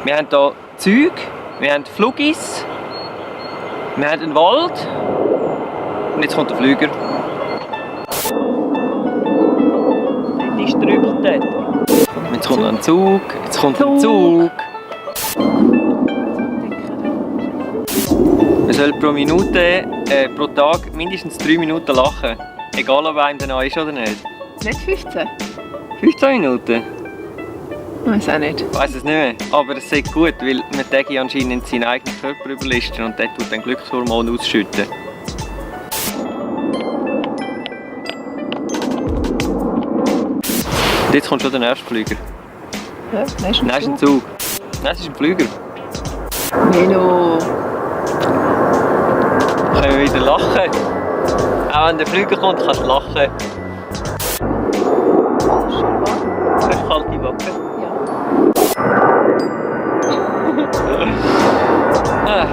Wir haben hier Züge, wir haben Flugis, wir haben einen Wald und jetzt kommt der Flüger. Das ist drüber dort. Jetzt kommt noch ein Zug, jetzt kommt ein Zug. Man soll pro Tag mindestens 3 Minuten lachen. Egal ob einem danach ist oder nicht. Nicht 15? 15 Minuten? Ich weiß auch nicht. Ich weiss es nicht mehr, aber es ist gut, weil man täglich anscheinend seinen eigenen Körper überlisten und dort tut dann Glückshormone ausschütten. Und jetzt kommt schon der nächste Flüger. Ja, Nein, ist ein Zug. Nein, es ist ein Flüger. Melo. Können wir wieder lachen? Auch wenn der Flüger kommt, kannst du lachen. Hast du kalte Backen? Ja.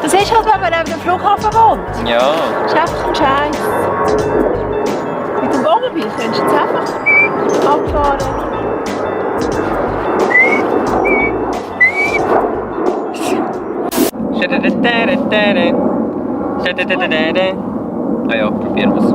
Das ist halt, wenn man neben dem Flughafen wohnt. Ja. Das ist einfach ein Scheiß. Mit dem Wohnmobil könntest du jetzt einfach abfahren. Ah ja, probieren wir es.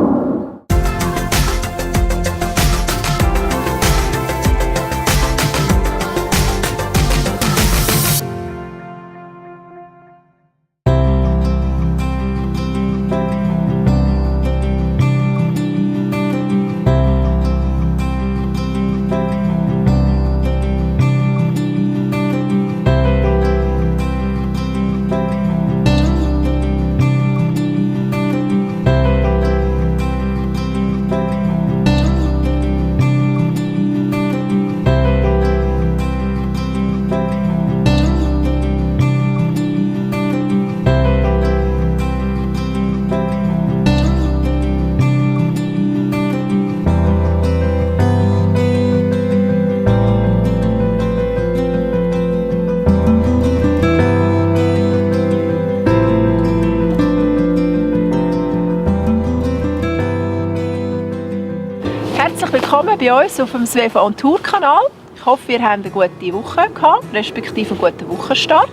Herzlich willkommen bei uns auf dem Svefa on Tour Kanal. Ich hoffe, ihr habt eine gute Woche gehabt, respektive einen guten Wochenstart.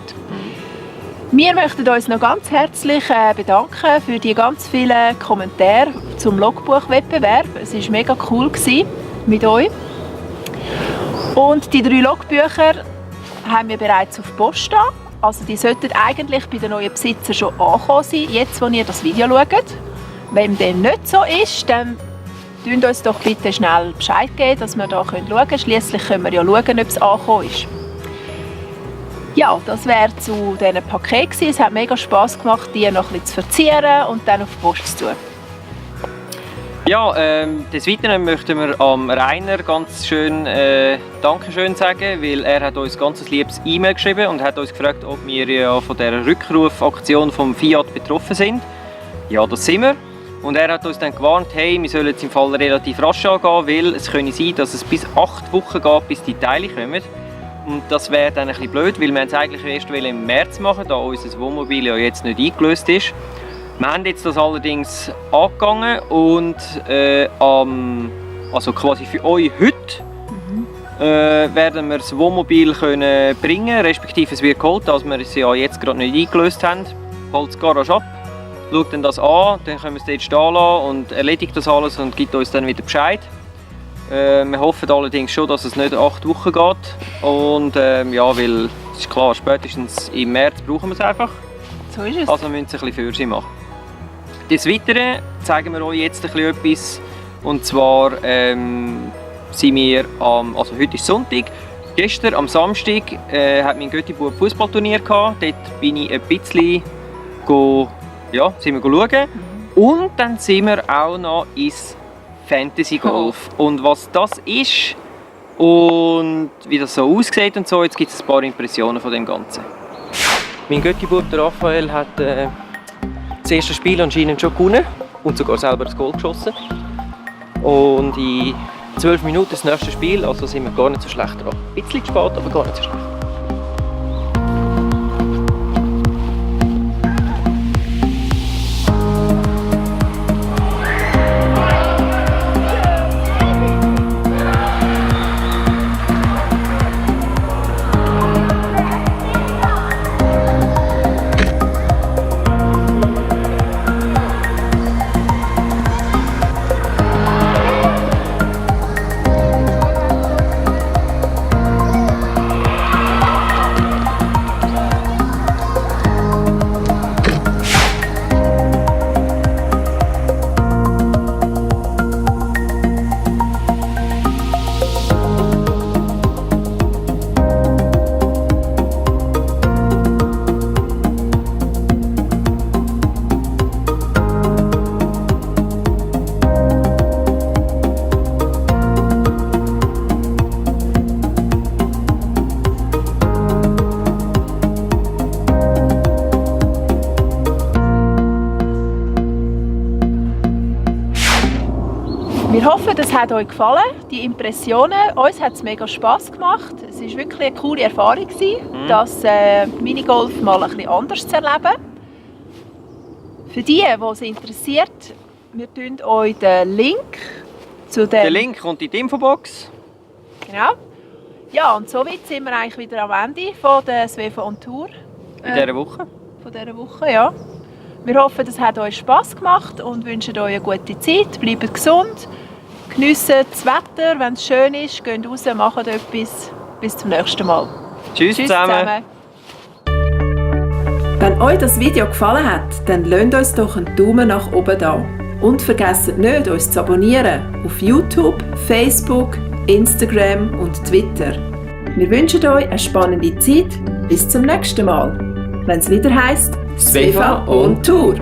Wir möchten uns noch ganz herzlich bedanken für die ganz vielen Kommentare zum Logbuchwettbewerb. Es war mega cool mit euch. Und die 3 Logbücher haben wir bereits auf Post da. Also die sollten eigentlich bei den neuen Besitzern schon angekommen sein, jetzt wo ihr das Video schaut. Wenn dem nicht so ist, dann gebt uns doch bitte schnell Bescheid geben, dass wir da schauen können. Schliesslich können wir ja schauen, ob es angekommen ist. Ja, das wäre zu diesen Paketen gewesen. Es hat mega Spass gemacht, die noch ein bisschen zu verzieren und dann auf die Post zu tun. Ja, des Weiteren möchten wir am Rainer ganz schön Dankeschön sagen, weil er hat uns ganz ein liebes E-Mail geschrieben und hat uns gefragt, ob wir ja von der Rückrufaktion vom Fiat betroffen sind. Ja, das sind wir. Und er hat uns dann gewarnt, hey, wir sollen jetzt im Fall relativ rasch angehen, weil es könnte sein, dass es bis 8 Wochen geht, bis die Teile kommen. Und das wäre dann ein bisschen blöd, weil wir es eigentlich erst im März machen, da unser Wohnmobil ja jetzt nicht eingelöst ist. Wir haben jetzt das allerdings angegangen und also quasi für euch heute werden wir das Wohnmobil können bringen, respektive es wird geholt, als wir es ja jetzt gerade nicht eingelöst haben. Holt die Garage ab. Schaut dann das an, dann können wir es dort stehen lassen und erledigt das alles und gibt uns dann wieder Bescheid. Wir hoffen allerdings schon, dass es nicht 8 Wochen geht. Und ja, weil es ist klar, spätestens im März brauchen wir es einfach. So ist es. Also müssen wir es ein bisschen für sie machen. Des Weiteren zeigen wir euch jetzt ein bisschen etwas. Und zwar sind wir also heute ist Sonntag. Gestern am Samstag hat mein Götti-Bub Fußballturnier gehabt. Dort bin ich ein bisschen sind wir schauen. Und dann sind wir auch noch ins Fantasy Golf. Und was das ist und wie das so aussieht und so, jetzt gibt es ein paar Impressionen von dem Ganzen. Mein Götti-Bub, der Raphael, hat das erste Spiel anscheinend schon gewonnen und sogar selber das Goal geschossen. Und in 12 Minuten das nächste Spiel, also sind wir gar nicht so schlecht dran. Ein bisschen spät, aber gar nicht so schlecht. Wir hoffen, das hat euch gefallen, die Impressionen. Uns hat es mega Spass gemacht. Es war wirklich eine coole Erfahrung, das Minigolf mal ein bisschen anders zu erleben. Für die es interessiert, wir tun euch den Link zu dem... Der Link kommt in die Infobox. Genau. Ja, und somit sind wir eigentlich wieder am Ende von der SWF on Tour. In dieser Woche. Von dieser Woche, ja. Wir hoffen, es hat euch Spass gemacht und wünschen euch eine gute Zeit. Bleibt gesund, geniessen das Wetter, wenn es schön ist, geht raus, macht etwas. Bis zum nächsten Mal. Tschüss zusammen. Wenn euch das Video gefallen hat, dann lasst uns doch einen Daumen nach oben da. Und vergesst nicht, uns zu abonnieren auf YouTube, Facebook, Instagram und Twitter. Wir wünschen euch eine spannende Zeit. Bis zum nächsten Mal, wenn es wieder heisst SWF on Tour.